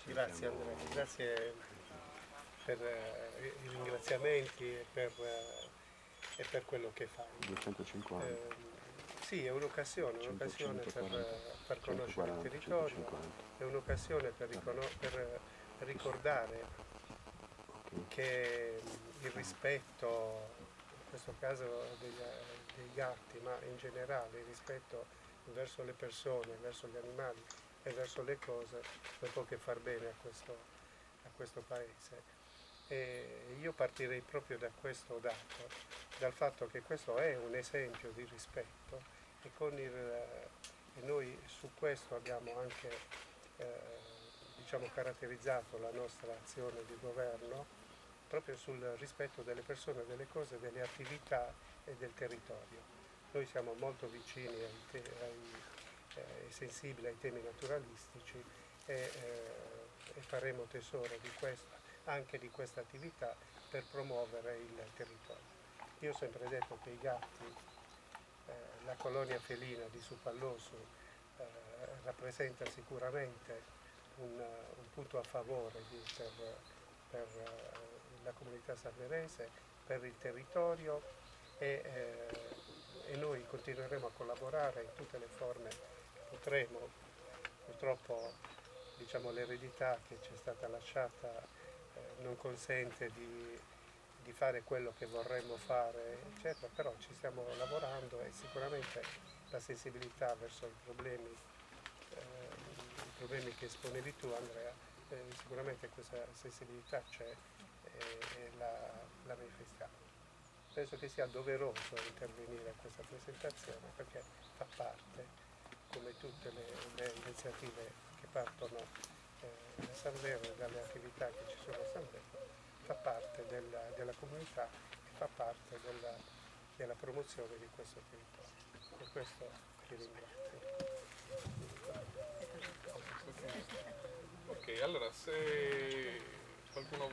Grazie Andrea, grazie per i ringraziamenti e per quello che fai. 250. Sì, è un'occasione per conoscere il territorio, è un'occasione per ricordare che il rispetto, in questo caso dei gatti, ma in generale il rispetto verso le persone, verso gli animali e verso le cose non può che far bene a questo paese. E io partirei proprio da questo dato, dal fatto che questo è un esempio di rispetto e noi su questo abbiamo anche caratterizzato la nostra azione di governo proprio sul rispetto delle persone, delle cose, delle attività e del territorio. Noi siamo molto vicini e sensibili ai temi naturalistici e faremo tesoro di questo, anche di questa attività per promuovere il territorio. Io ho sempre detto che i gatti, la colonia felina di Supallosu rappresenta sicuramente un punto a favore per la comunità salverese, per il territorio e noi continueremo a collaborare in tutte le forme che potremo. Purtroppo l'eredità che ci è stata lasciata non consente di fare quello che vorremmo fare, eccetera, però ci stiamo lavorando e sicuramente la sensibilità verso i problemi che esponevi tu, Andrea, sicuramente questa sensibilità c'è e la manifestiamo. Penso che sia doveroso intervenire a questa presentazione perché fa parte, come tutte le iniziative che partono da San Vero e dalle attività che ci sono a San Vero, fa parte della comunità e fa parte della promozione di questo territorio. Per questo ti ringrazio. Ok, allora se qualcuno